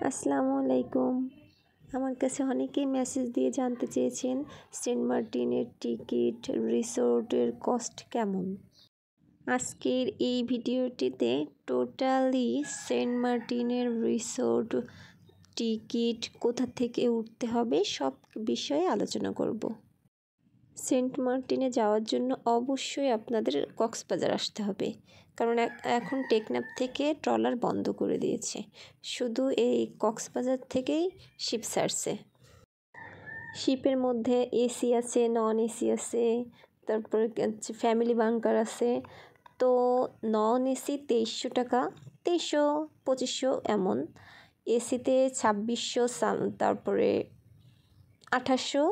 আসসালামু আলাইকুম। আমার কাছে অনেকেই মেসেজ দিয়ে জানতে চেয়েছেন সেন্ট মার্টিনের টিকিট, রিসোর্টের কস্ট কেমন। আজকের এই ভিডিওটিতে টোটালি সেন্ট মার্টিনের রিসোর্ট, টিকিট, কোথা থেকে উঠতে হবে সব বিষয়ে আলোচনা করব। সেন্ট মার্টিনে যাওয়ার জন্য অবশ্যই আপনাদের কক্সবাজার আসতে হবে, কারণ এখন টেকনাফ থেকে ট্রলার বন্ধ করে দিয়েছে, শুধু এই কক্সবাজার থেকেই শিপ ছাড়ছে। শিপের মধ্যে এসি আছে, নন এসি আছে, তারপরে ফ্যামিলি বাঙ্কার আছে। তো নন এসি 2300 টাকা, 2300-2500 এমন, এসিতে 2600, তারপরে 2800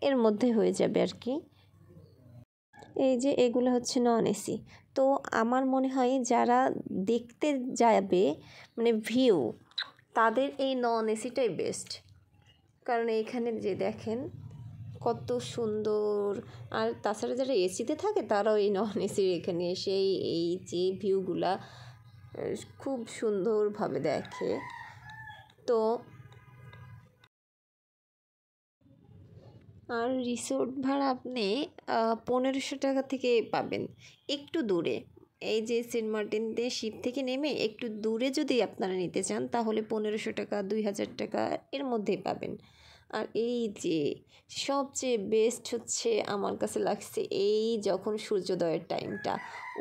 এর মধ্যে হয়ে যাবে আর কি। এই যে এগুলো হচ্ছে নন এসি। তো আমার মনে হয় যারা দেখতে যাবে, মানে ভিউ, তাদের এই নন এসিটাই বেস্ট, কারণ এইখানে যে দেখেন কত সুন্দর। আর তাছাড়া যারা এসিতে থাকে তারাও এই নন এসির এখানে এসে এই যে ভিউগুলা খুব সুন্দরভাবে দেখে। তো আর রিসোর্ট ভাড়া আপনি 1500 টাকা থেকে পাবেন, একটু দূরে। এই যে সেন্ট মার্টিন দিয়ে শিপ থেকে নেমে একটু দূরে যদি আপনারা নিতে চান তাহলে 1500 টাকা, 2000 টাকা এর মধ্যেই পাবেন। আর এই যে সবচেয়ে বেস্ট হচ্ছে আমার কাছে লাগছে এই যখন সূর্যোদয়ের টাইমটা।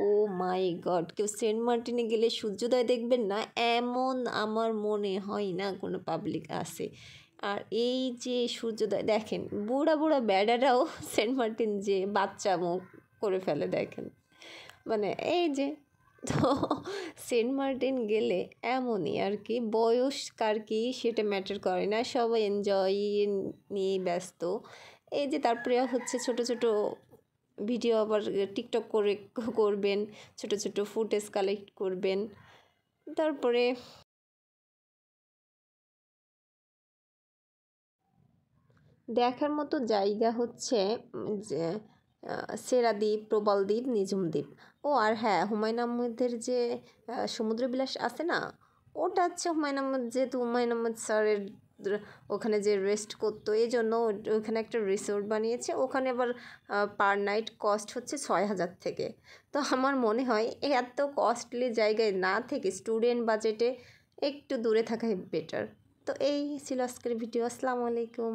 ও মাই গড, কেউ সেন্ট মার্টিনে গেলে সূর্যোদয় দেখবেন না এমন আমার মনে হয় না কোনো পাবলিক আছে। আর এই যে সূর্যোদয় দেখেন, বুড়া বুড়া বেড়ারাও সেন্ট মার্টিন যে বাচ্চা মুখ করে ফেলে দেখেন, মানে এই যে। তো সেন্ট মার্টিন গেলে এমনই আর কি, বয়স কার কি সেটা ম্যাটার করে না, সবাই এনজয় নিয়ে ব্যস্ত। এই যে তারপরে হচ্ছে ছোট ছোট ভিডিও আবার টিকটক করবেন, ছোট ছোট ফুটেজ কালেক্ট করবেন। তারপরে দেখার মতো জায়গা হচ্ছে যে সেরাদ্বীপ, প্রবাল দ্বীপ, নিঝুম দ্বীপ। ও আর হ্যাঁ, হুমায়ুন আহমেদের যে সমুদ্রবিলাস আছে না, ওটা হচ্ছে হুমায়ুন আহমেদ, যেহেতু হুমায়ুন আহমেদ স্যারের ওখানে যে রেস্ট করতো, এই জন্য ওখানে একটা রিসোর্ট বানিয়েছে। ওখানে আবার পার নাইট কস্ট হচ্ছে 6000 থেকে। তো আমার মনে হয় এত কস্টলি জায়গায় না থেকে স্টুডেন্ট বাজেটে একটু দূরে থাকাই বেটার। তো এই ছিল আজকের ভিডিও। আসসালামু আলাইকুম।